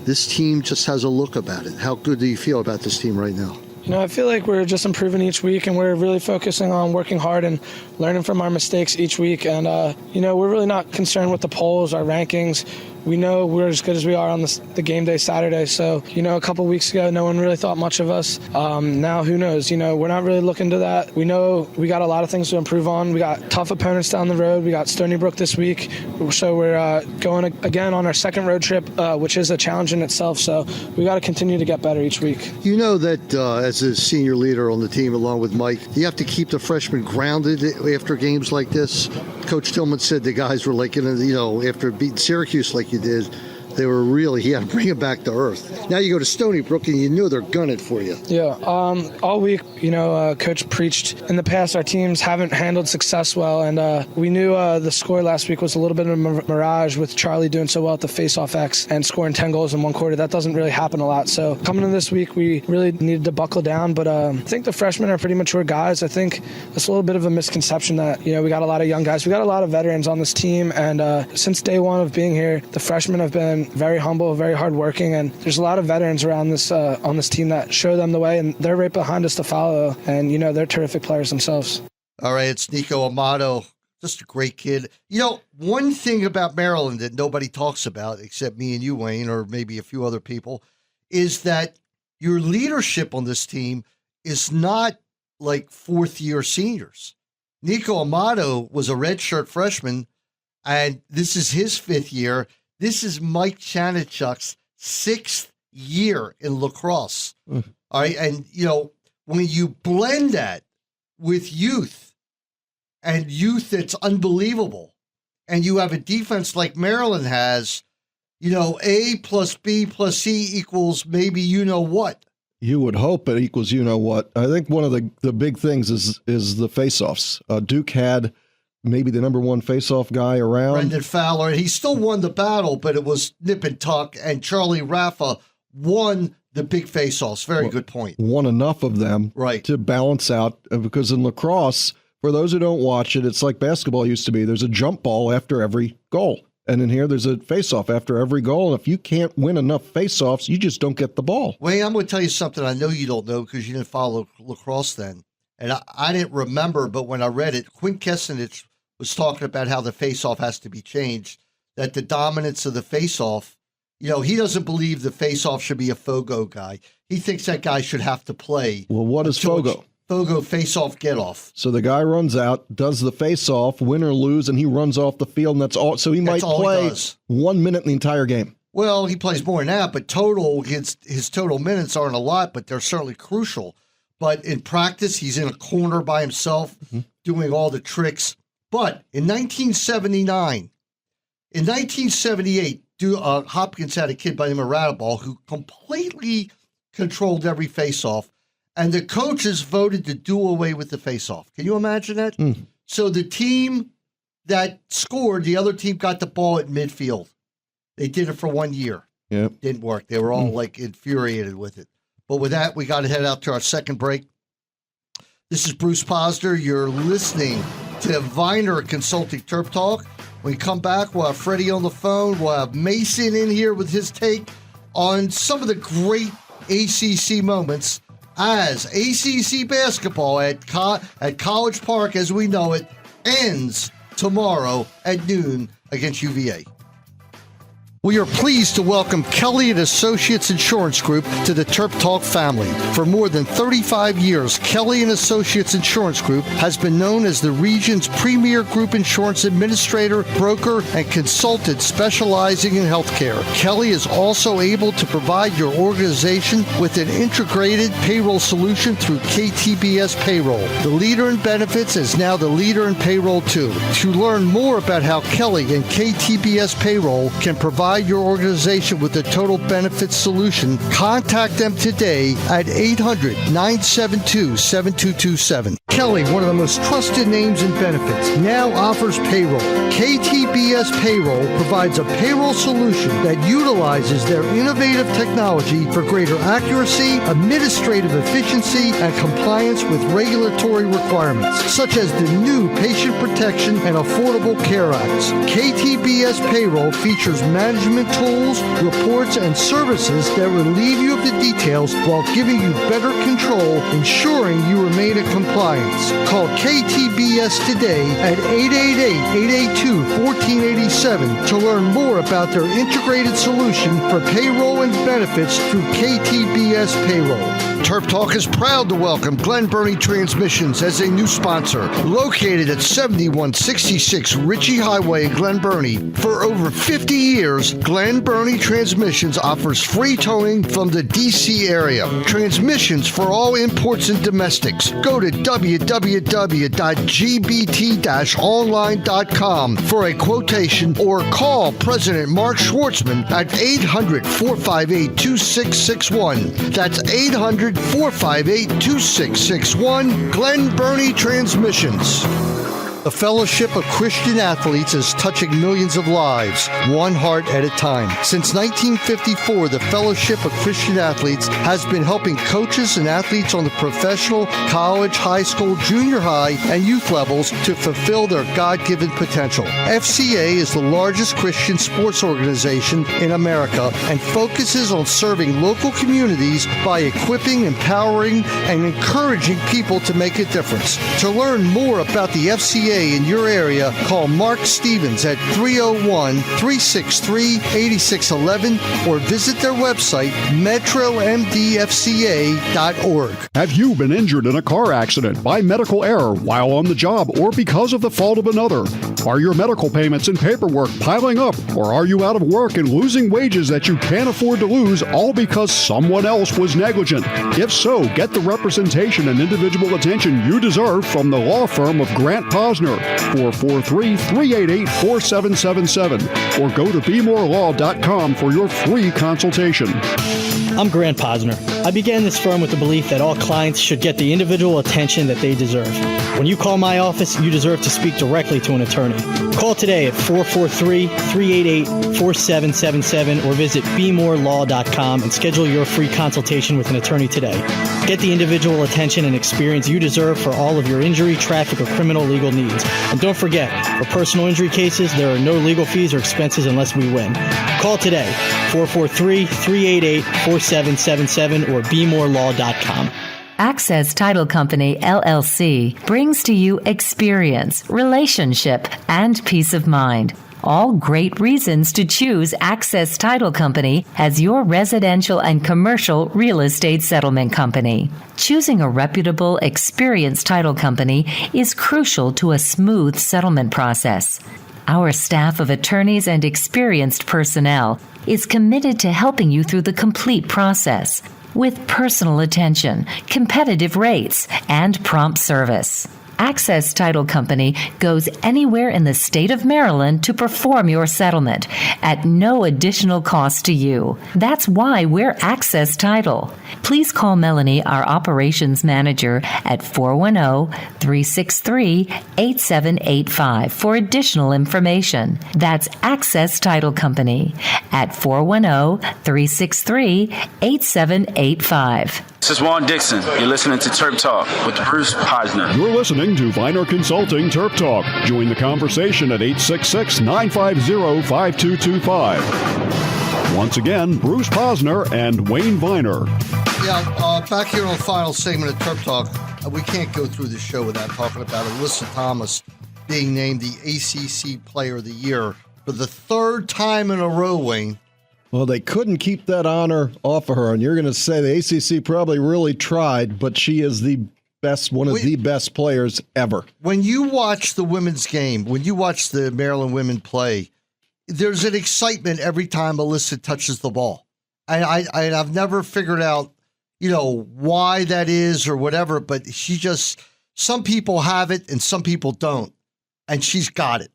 this team just has a look about it. How good do you feel about this team right now? I feel like we're just improving each week, and we're really focusing on working hard and learning from our mistakes each week. And, we're really not concerned with the polls, our rankings. We know we're as good as we are on the game day Saturday. So, a couple weeks ago, no one really thought much of us. Now, who knows? We're not really looking to that. We know we got a lot of things to improve on. We got tough opponents down the road. We got Stony Brook this week. So we're going again on our second road trip, which is a challenge in itself. So we got to continue to get better each week. You know that as a senior leader on the team, along with Mike, you have to keep the freshmen grounded after games like this. Coach Tillman said the guys were like, after beating Syracuse like you did, he had to bring them back to earth. Now you go to Stony Brook and you know they're gunning for you. Yeah, all week, Coach preached in the past our teams haven't handled success well, and we knew the score last week was a little bit of a mirage with Charlie doing so well at the face-off X and scoring 10 goals in one quarter. That doesn't really happen a lot. So coming in this week, we really needed to buckle down, but I think the freshmen are pretty mature guys. I think it's a little bit of a misconception that, we got a lot of young guys. We got a lot of veterans on this team, and since day one of being here, the freshmen have been very humble, very hardworking, and there's a lot of veterans around this on this team that show them the way, and they're right behind us to follow, and they're terrific players themselves. All right, it's Nico Amato, just a great kid. One thing about Maryland that nobody talks about, except me and you, Wayne, or maybe a few other people, is that your leadership on this team is not like fourth-year seniors. Nico Amato was a redshirt freshman, and this is his fifth year. This is Mike Chanichuk's sixth year in lacrosse. All right, and, when you blend that with youth, and youth that's unbelievable, and you have a defense like Maryland has, A plus B plus C equals maybe what. You would hope it equals what. I think one of the big things is the faceoffs. Duke had maybe the number one faceoff guy around. Brendan Fowler. He still won the battle, but it was nip and tuck, and Charlie Raffa won the big faceoffs. Very good point. Won enough of them to balance out, because in lacrosse, for those who don't watch it, it's like basketball used to be. There's a jump ball after every goal. And in here, there's a face-off after every goal. And if you can't win enough face-offs, you just don't get the ball. Wayne, I'm going to tell you something I know you don't know because you didn't follow lacrosse then. And I didn't remember, but when I read it, Quinn Kessenich was talking about how the face-off has to be changed, that the dominance of the face-off, he doesn't believe the face-off should be a Fogo guy. He thinks that guy should have to play. Well, what is Fogo? Fogo face-off, get-off. So the guy runs out, does the face-off, win or lose, and he runs off the field, and that's all. So he might play 1 minute in the entire game. Well, he plays more than that, but his total minutes aren't a lot, but they're certainly crucial. But in practice, he's in a corner by himself, doing all the tricks. But in 1978, Hopkins had a kid by the name of Radaball who completely controlled every face-off. And the coaches voted to do away with the face-off. Can you imagine that? So the team that scored, the other team got the ball at midfield. They did it for 1 year. Yep. Didn't work. They were all infuriated with it. But with that, we got to head out to our second break. This is Bruce Posner. You're listening to Viner Consulting Terp Talk. When we come back, we'll have Freddie on the phone. We'll have Mason in here with his take on some of the great ACC moments as ACC basketball at College Park, as we know it, ends tomorrow at noon against UVA. We are pleased to welcome Kelly & Associates Insurance Group to the Terp Talk family. For more than 35 years, Kelly & Associates Insurance Group has been known as the region's premier group insurance administrator, broker, and consultant specializing in healthcare. Kelly is also able to provide your organization with an integrated payroll solution through KTBS Payroll. The leader in benefits is now the leader in payroll too. To learn more about how Kelly and KTBS Payroll can provide your organization with a total benefits solution, contact them today at 800-972-7227. Kelly, one of the most trusted names in benefits, now offers payroll. KTBS Payroll provides a payroll solution that utilizes their innovative technology for greater accuracy, administrative efficiency, and compliance with regulatory requirements, such as the new Patient Protection and Affordable Care Acts. KTBS Payroll features management tools, reports, and services that relieve you of the details while giving you better control, ensuring you remain in compliance. Call KTBS today at 888-882-1487 to learn more about their integrated solution for payroll and benefits through KTBS Payroll. Terp Talk is proud to welcome Glen Burnie Transmissions as a new sponsor. Located at 7166 Ritchie Highway in Glen Burnie. For over 50 years, Glen Burnie Transmissions offers free towing from the D.C. area. Transmissions for all imports and domestics. Go to www.gbt-online.com for a quotation or call President Mark Schwartzman at 800-458-2661. That's 800-458-2661. Glen Burnie Transmissions. The Fellowship of Christian Athletes is touching millions of lives, one heart at a time. Since 1954, the Fellowship of Christian Athletes has been helping coaches and athletes on the professional, college, high school, junior high, and youth levels to fulfill their God-given potential. FCA is the largest Christian sports organization in America and focuses on serving local communities by equipping, empowering, and encouraging people to make a difference. To learn more about the FCA YMCA in your area, call Mark Stevens at 301-363-8611 or visit their website, metromdfca.org. Have you been injured in a car accident by medical error while on the job or because of the fault of another? Are your medical payments and paperwork piling up, or are you out of work and losing wages that you can't afford to lose all because someone else was negligent? If so, get the representation and individual attention you deserve from the law firm of Grant Posner, 443-388-4777, or go to BeMoreLaw.com for your free consultation. I'm Grant Posner. I began this firm with the belief that all clients should get the individual attention that they deserve. When you call my office, you deserve to speak directly to an attorney. Call today at 443-388-4777 or visit BeMoreLaw.com and schedule your free consultation with an attorney today. Get the individual attention and experience you deserve for all of your injury, traffic, or criminal legal needs. And don't forget, for personal injury cases, there are no legal fees or expenses unless we win. Call today, 443-388-4777 or BeMoreLaw.com. Access Title Company, LLC, brings to you experience, relationship, and peace of mind. All great reasons to choose Access Title Company as your residential and commercial real estate settlement company. Choosing a reputable, experienced title company is crucial to a smooth settlement process. Our staff of attorneys and experienced personnel is committed to helping you through the complete process with personal attention, competitive rates, and prompt service. Access Title Company goes anywhere in the state of Maryland to perform your settlement at no additional cost to you. That's why we're Access Title. Please call Melanie, our operations manager, at 410-363-8785 for additional information. That's Access Title Company at 410-363-8785. This is Juan Dixon. You're listening to Terp Talk with Bruce Posner. You're listening to Viner Consulting Terp Talk. Join the conversation at 866-950-5225. Once again, Bruce Posner and Wayne Viner. Yeah, back here on the final segment of Terp Talk, we can't go through the show without talking about Alyssa Thomas being named the ACC Player of the Year for the third time in a row, Wayne. Well, they couldn't keep that honor off of her, and you're going to say the ACC probably really tried, but she is the best, one of the best players ever. When you watch the women's game, when you watch the Maryland women play, there's an excitement every time Alyssa touches the ball. I've never figured out, why that is or whatever, but some people have it and some people don't, and she's got it.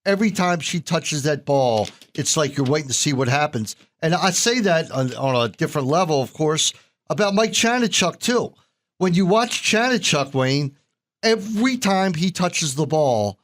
Every time she touches that ball, it's like you're waiting to see what happens. And I say that on a different level, of course, about Mike Chanachuk, too. When you watch Chanachuk, Wayne, every time he touches the ball,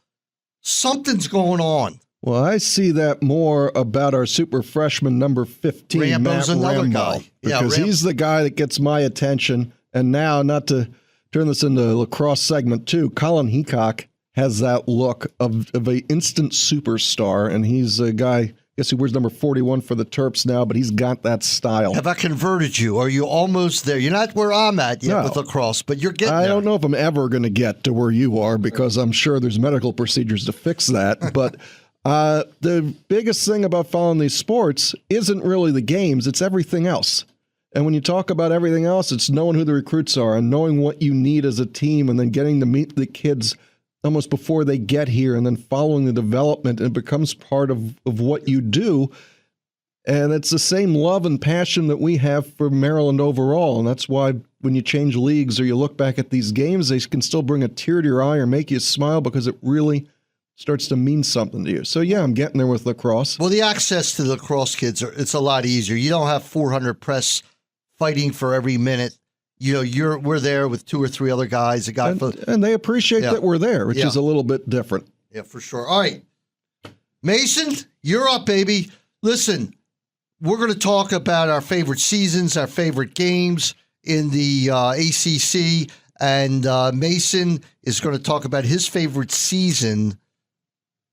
something's going on. Well, I see that more about our super freshman number 15, Rambo's Matt another Rambo, guy. because he's the guy that gets my attention. And now, not to turn this into a lacrosse segment, too, Colin Heacock has that look of an instant superstar, and he's a guy, I guess he wears number 41 for the Terps now, but he's got that style. Have I converted you? Are you almost there? You're not where I'm at yet with lacrosse, but you're getting there. I don't know if I'm ever going to get to where you are, because I'm sure there's medical procedures to fix that. But the biggest thing about following these sports isn't really the games, it's everything else. And when you talk about everything else, it's knowing who the recruits are and knowing what you need as a team, and then getting to meet the kids almost before they get here, and then following the development, and it becomes part of what you do. And it's the same love and passion that we have for Maryland overall. And that's why when you change leagues or you look back at these games, they can still bring a tear to your eye or make you smile, because it really starts to mean something to you. So, yeah, I'm getting there with lacrosse. Well, the access to the lacrosse kids, it's a lot easier. You don't have 400 press fighting for every minute. We're there with two or three other guys. And they appreciate that we're there, which is a little bit different. Yeah, for sure. All right. Mason, you're up, baby. Listen, we're going to talk about our favorite seasons, our favorite games in the ACC, and Mason is going to talk about his favorite season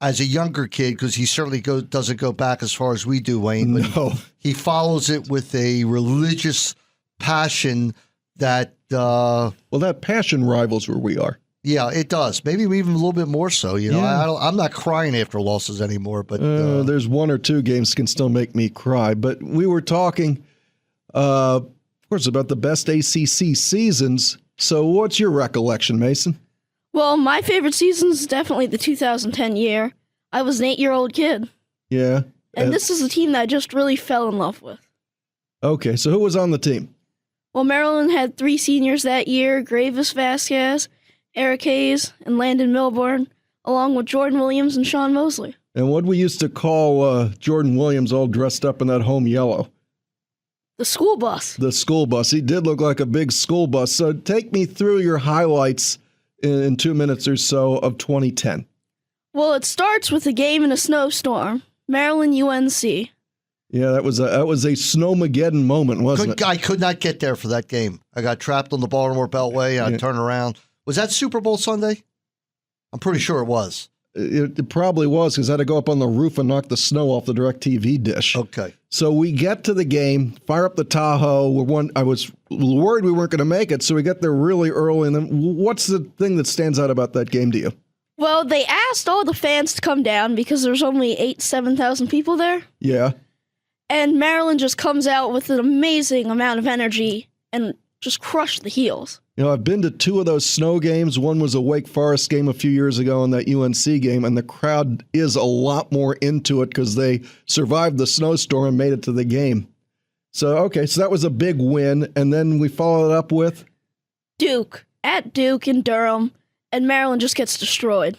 as a younger kid, because he certainly doesn't go back as far as we do, Wayne. But no. He follows it with a religious passion that that passion rivals where we are. Yeah, it does. Maybe even a little bit more so. You know, Yeah. I'm not crying after losses anymore. But There's one or two games can still make me cry. But we were talking, of course, about the best ACC seasons. So what's your recollection, Mason? Well, my favorite season is definitely the 2010 year. I was an 8-year-old kid. Yeah. And this is a team that I just really fell in love with. Okay, so who was on the team? Well, Maryland had 3 seniors that year, Gravis Vasquez, Eric Hayes, and Landon Milburn, along with Jordan Williams and Sean Mosley. And what we used to call Jordan Williams all dressed up in that home yellow. The school bus. The school bus. He did look like a big school bus. So take me through your highlights in 2 minutes or so of 2010. Well, it starts with a game in a snowstorm, Maryland UNC. Yeah, that was a snowmageddon moment, wasn't it? I could not get there for that game. I got trapped on the Baltimore Beltway. I turned around. Was that Super Bowl Sunday? I'm pretty sure it was. It probably was, because I had to go up on the roof and knock the snow off the DirecTV dish. Okay. So we get to the game, fire up the Tahoe. I was worried we weren't going to make it, so we get there really early. And then what's the thing that stands out about that game to you? Well, they asked all the fans to come down because there's only 7,000 people there. Yeah. And Maryland just comes out with an amazing amount of energy and just crushed the Heels. You know, I've been to 2 of those snow games. One was a Wake Forest game a few years ago and that UNC game, and the crowd is a lot more into it because they survived the snowstorm and made it to the game. So, okay, so that was a big win, and then we followed it up with? Duke, at Duke in Durham, and Maryland just gets destroyed.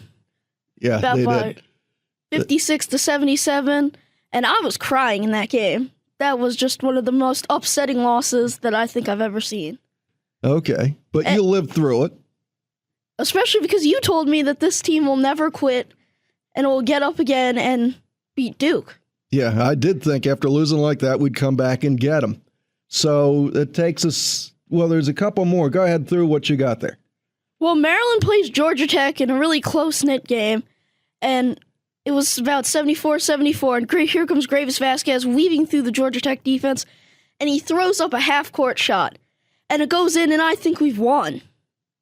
Yeah, they did. 56-77, and I was crying in that game. That was just one of the most upsetting losses that I think I've ever seen. Okay, but you lived through it. Especially because you told me that this team will never quit and will get up again and beat Duke. Yeah, I did think after losing like that, we'd come back and get them. So it takes us, well, there's a couple more. Go ahead through what you got there. Well, Maryland plays Georgia Tech in a really close-knit game, and it was about 74-74, and here comes Gravis Vasquez weaving through the Georgia Tech defense, and he throws up a half-court shot. And it goes in, and I think we've won.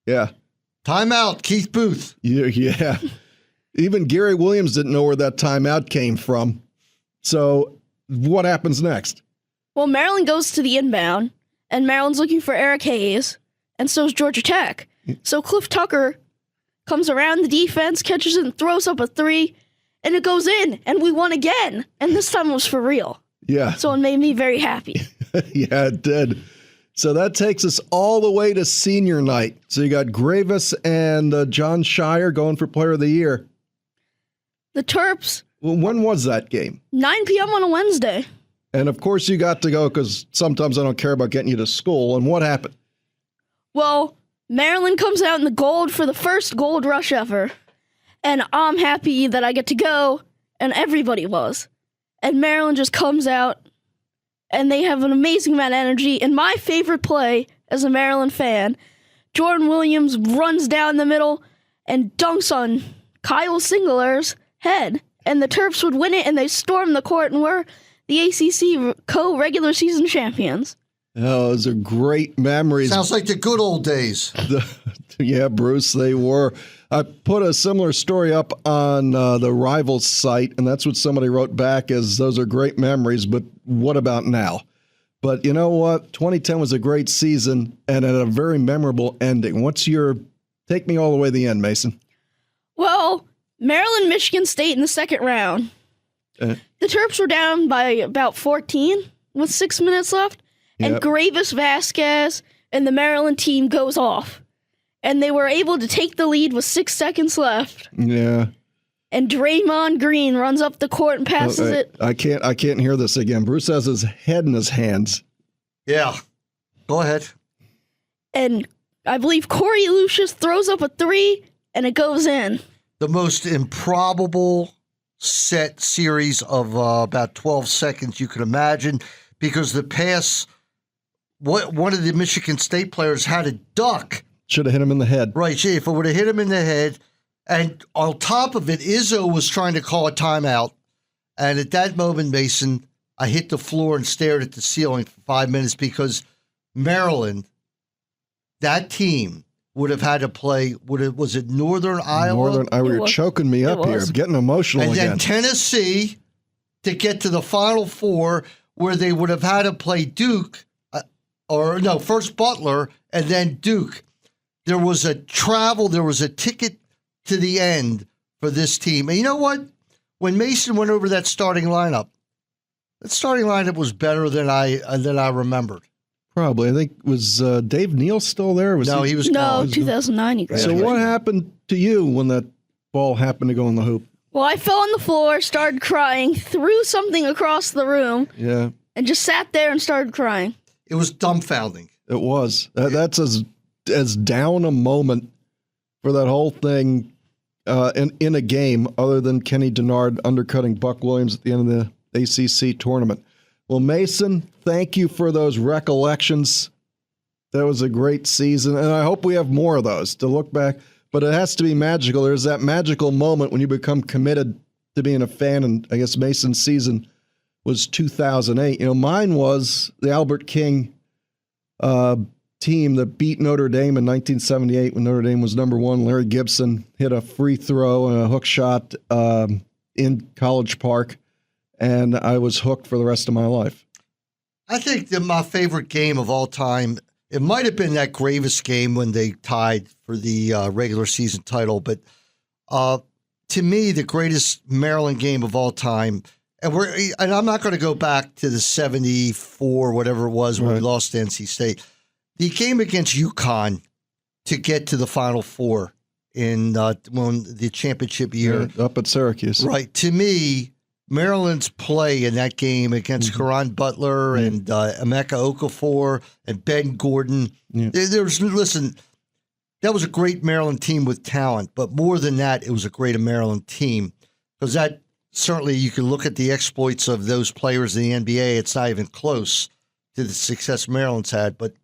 Yeah. Timeout, Keith Booth. Yeah. Even Gary Williams didn't know where that timeout came from. So what happens next? Well, Maryland goes to the inbound, and Maryland's looking for Eric Hayes, and so is Georgia Tech. So Cliff Tucker comes around the defense, catches it, and throws up a 3, and it goes in, and we won again. And this time it was for real. Yeah. So it made me very happy. Yeah, it did. So that takes us all the way to senior night. So you got Gravis and John Shire going for Player of the Year. The Terps. Well, when was that game? 9 p.m. on a Wednesday. And of course you got to go because sometimes I don't care about getting you to school. And what happened? Well, Maryland comes out in the gold for the first gold rush ever. And I'm happy that I get to go, and everybody was. And Maryland just comes out, and they have an amazing amount of energy. And my favorite play as a Maryland fan, Jordan Williams runs down the middle and dunks on Kyle Singler's head. And the Terps would win it, and they storm the court, and we're the ACC co-regular season champions. Oh, those are great memories. Sounds like the good old days. Yeah, Bruce, they were. I put a similar story up on the Rivals site, and that's what somebody wrote back as those are great memories, but what about now? But you know what? 2010 was a great season and had a very memorable ending. Take me all the way to the end, Mason. Well, Maryland, Michigan State in the second round. The Terps were down by about 14 with 6 minutes left, and Gravis Vasquez and the Maryland team goes off. And they were able to take the lead with 6 seconds left. Yeah. And Draymond Green runs up the court and passes it. I can't hear this again. Bruce has his head in his hands. Yeah. Go ahead. And I believe Corey Lucius throws up a 3, and it goes in. The most improbable set series of about 12 seconds you can imagine, because the pass, one of the Michigan State players had a duck. Should have hit him in the head. Right, if it would have hit him in the head. And on top of it, Izzo was trying to call a timeout. And at that moment, Mason, I hit the floor and stared at the ceiling for 5 minutes because Maryland, that team, would have had to play. Was it Northern Iowa? Northern Iowa. You're choking me up here. I'm getting emotional and again. then Tennessee to get to the Final Four, where they would have had to play Duke, first Butler and then Duke. There was a ticket to the end for this team. And you know what? When Mason went over that starting lineup was better than I remembered. Probably. I think, was Dave Neal still there? He was No, gone. 2009 he graduated. So what happened to you when that ball happened to go in the hoop? Well, I fell on the floor, started crying, threw something across the room, and just sat there and started crying. It was dumbfounding. It was. That's as down a moment for that whole thing in a game, other than Kenny Denard undercutting Buck Williams at the end of the ACC tournament. Well, Mason, thank you for those recollections. That was a great season, and I hope we have more of those to look back. But it has to be magical. There's that magical moment when you become committed to being a fan, and I guess Mason's season was 2008. Mine was the Albert King team that beat Notre Dame in 1978 when Notre Dame was number one. Larry Gibson hit a free throw and a hook shot in College Park, and I was hooked for the rest of my life. I think that my favorite game of all time, it might have been that Gravis game when they tied for the regular season title, but to me, the greatest Maryland game of all time, and I'm not going to go back to the 74, whatever it was, when we lost to NC State. The game against UConn to get to the Final Four in the championship year. Up at Syracuse. Right. To me, Maryland's play in that game against Karan Butler and Emeka Okafor and Ben Gordon. Listen, that was a great Maryland team with talent, but more than that, it was a great Maryland team. Because that, certainly you can look at the exploits of those players in the NBA, it's not even close to the success Maryland's had. But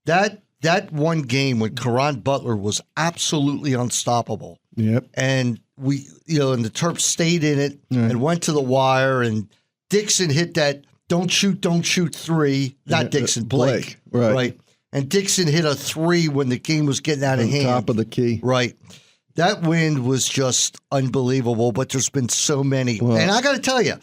that one game when Karan Butler was absolutely unstoppable. Yep. And and the Terps stayed in it and went to the wire, and Dixon hit that don't shoot three. Not Dixon, Blake. Right. And Dixon hit a three when the game was getting out of hand. Top of the key. Right. That win was just unbelievable, but there's been so many. Well, and I got to tell you,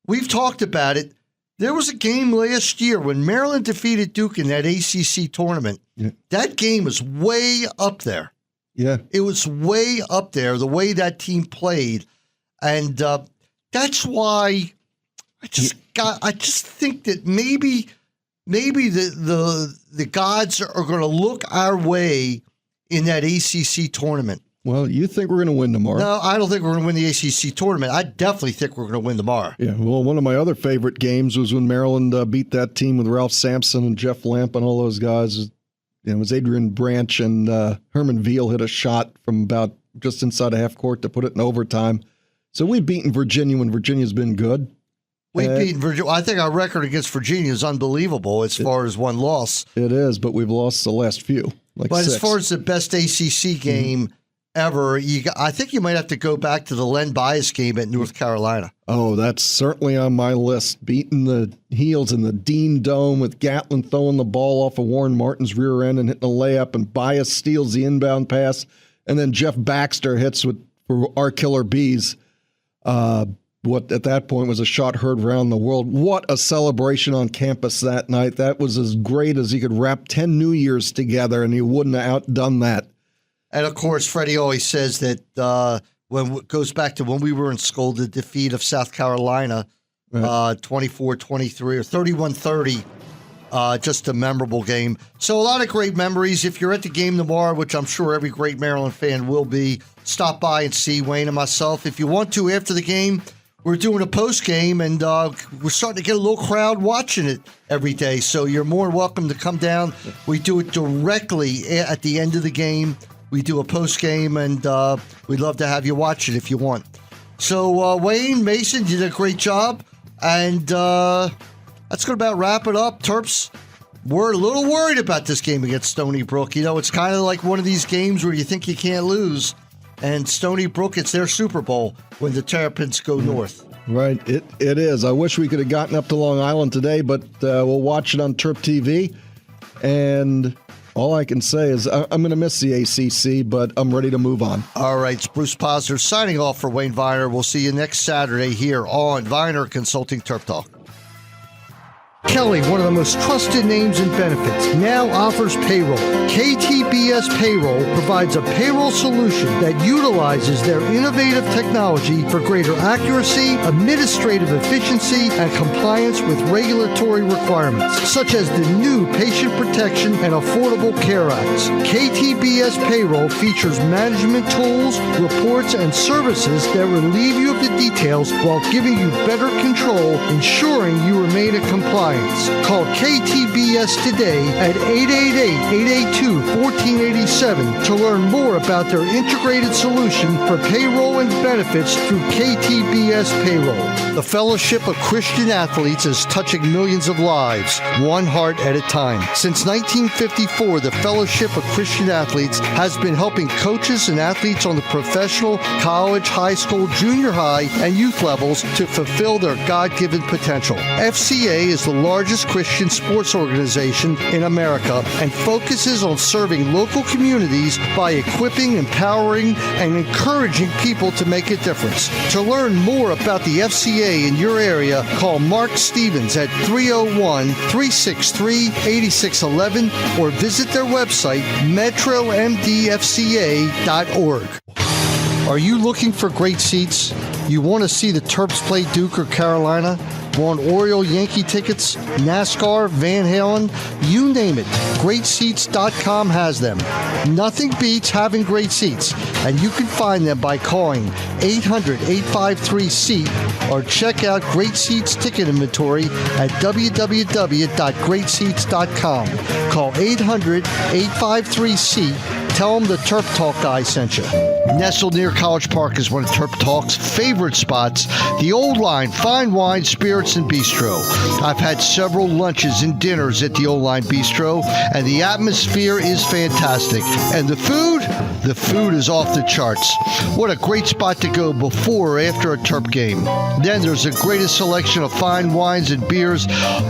we've talked about it. There was a game last year when Maryland defeated Duke in that ACC tournament. Yeah. That game was way up there. Yeah. It was way up there, the way that team played. And that's why I just think that maybe the gods are going to look our way in that ACC tournament. Well, you think we're going to win tomorrow? No, I don't think we're going to win the ACC tournament. I definitely think we're going to win tomorrow. Yeah, well, one of my other favorite games was when Maryland beat that team with Ralph Sampson and Jeff Lamp and all those guys. It was Adrian Branch and Herman Veal hit a shot from about just inside a half court to put it in overtime. So we've beaten Virginia when Virginia's been good. We've beaten Virginia. I think our record against Virginia is unbelievable as far as one loss. It is, but we've lost the last few. But 6. As far as the best ACC game ever, I think you might have to go back to the Len Bias game at North Carolina. Oh, that's certainly on my list. Beating the Heels in the Dean Dome with Gatlin throwing the ball off of Warren Martin's rear end and hitting a layup, and Bias steals the inbound pass, and then Jeff Baxter hits for our Killer Bees. What at that point was a shot heard around the world. What a celebration on campus that night. That was as great as he could wrap 10 New Years together, and he wouldn't have outdone that. And, of course, Freddie always says that when it goes back to when we were in school, the defeat of South Carolina, 24-23 or 31-30, just a memorable game. So a lot of great memories. If you're at the game tomorrow, which I'm sure every great Maryland fan will be, stop by and see Wayne and myself. If you want to, after the game, we're doing a post game, and we're starting to get a little crowd watching it every day. So you're more welcome to come down. We do it directly at the end of the game. We do a post game, and we'd love to have you watch it if you want. So Wayne, Mason, you did a great job, and that's going to about wrap it up. Terps, we're a little worried about this game against Stony Brook. It's kind of like one of these games where you think you can't lose. And Stony Brook, it's their Super Bowl when the Terrapins go north. Right, it is. I wish we could have gotten up to Long Island today, but we'll watch it on Terp TV. And All I can say is I'm going to miss the ACC, but I'm ready to move on. All right, it's Bruce Posner signing off for Wayne Viner. We'll see you next Saturday here on Viner Consulting Terp Talk. Kelly, one of the most trusted names in benefits, now offers payroll. KTBS Payroll provides a payroll solution that utilizes their innovative technology for greater accuracy, administrative efficiency, and compliance with regulatory requirements, such as the new Patient Protection and Affordable Care Acts. KTBS Payroll features management tools, reports, and services that relieve you of the details while giving you better control, ensuring you remain in compliance. Call KTBS today at 888-882-1487 to learn more about their integrated solution for payroll and benefits through KTBS Payroll. The Fellowship of Christian Athletes is touching millions of lives, one heart at a time. Since 1954, the Fellowship of Christian Athletes has been helping coaches and athletes on the professional, college, high school, junior high, and youth levels to fulfill their God-given potential. FCA is the largest Christian sports organization in America and focuses on serving local communities by equipping, empowering, and encouraging people to make a difference. To learn more about the FCA in your area, call Mark Stevens at 301-363-8611 or visit their website, metromdfca.org. Are you looking for great seats? You want to see the Terps play Duke or Carolina? Want Oriole Yankee tickets, NASCAR, Van Halen, you name it. GreatSeats.com has them. Nothing beats having great seats, and you can find them by calling 800-853-SEAT or check out Great Seats ticket inventory at www.greatseats.com. Call 800-853-SEAT. Tell them the Terp Talk guy sent you. Nestled near College Park is one of Terp Talk's favorite spots, the Old Line Fine Wine, Spirits, and Bistro. I've had several lunches and dinners at the Old Line Bistro, and the atmosphere is fantastic. And the food is off the charts. What a great spot to go before or after a Terp game. Then there's the greatest selection of fine wines and beers,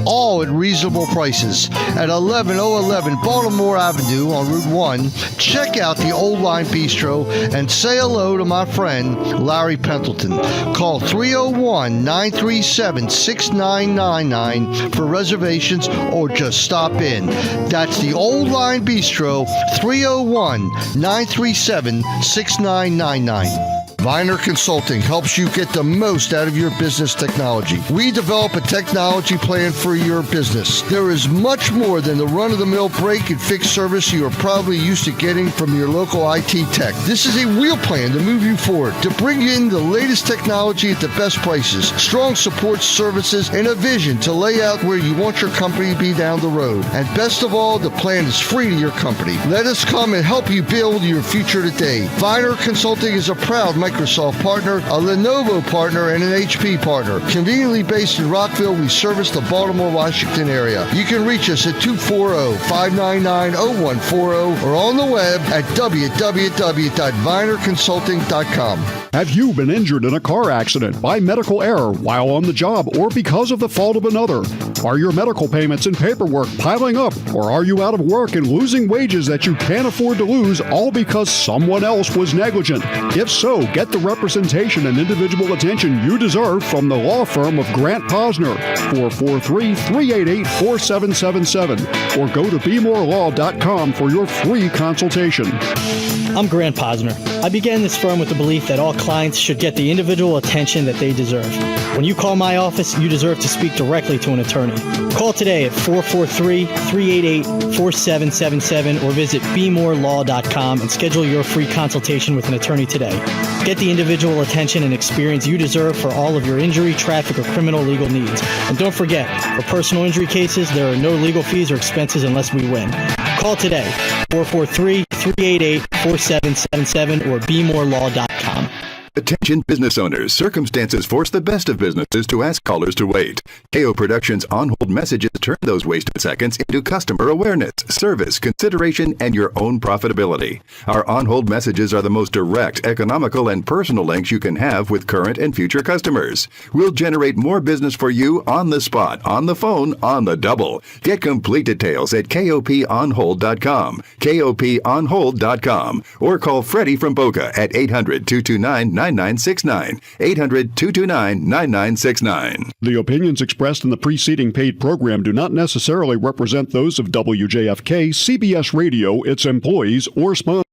all at reasonable prices. At 11011 Baltimore Avenue on Route 1, check out the Old Line Bistro and say hello to my friend Larry Pendleton. Call 301-937-6999 for reservations or just stop in. That's the Old Line Bistro, 301-937-6999. Viner Consulting helps you get the most out of your business technology. We develop a technology plan for your business. There is much more than the run-of-the-mill break and fix service you are probably used to getting from your local IT tech. This is a real plan to move you forward, to bring in the latest technology at the best prices, strong support services, and a vision to lay out where you want your company to be down the road. And best of all, the plan is free to your company. Let us come and help you build your future today. Viner Consulting is a proud Microsoft partner, a Lenovo partner, and an HP partner. Conveniently based in Rockville, we service the Baltimore, Washington area. You can reach us at 240-599-0140 or on the web at www.vinerconsulting.com. Have you been injured in a car accident, by medical error, while on the job, or because of the fault of another? Are your medical payments and paperwork piling up, or are you out of work and losing wages that you can't afford to lose, all because someone else was negligent? If so, get the representation and individual attention you deserve from the law firm of Grant Posner, 443-388-4777, or go to BeMoreLaw.com for your free consultation. I'm Grant Posner. I began this firm with the belief that all clients should get the individual attention that they deserve. When you call my office, you deserve to speak directly to an attorney. Call today at 443-388-4777 or visit BeMoreLaw.com and schedule your free consultation with an attorney today. Get the individual attention and experience you deserve for all of your injury, traffic, or criminal legal needs. And don't forget, for personal injury cases, there are no legal fees or expenses unless we win. Call today, 443-388-4777 or BeMoreLaw.com. Attention business owners. Circumstances force the best of businesses to ask callers to wait. KO Productions on-hold messages turn those wasted seconds into customer awareness, service, consideration, and your own profitability. Our on-hold messages are the most direct, economical, and personal links you can have with current and future customers. We'll generate more business for you on the spot, on the phone, on the double. Get complete details at koponhold.com, koponhold.com, or call Freddie from Boca at 800-229-9969, 800-229-9969. The opinions expressed in the preceding paid program do not necessarily represent those of WJFK, CBS Radio, its employees, or sponsors.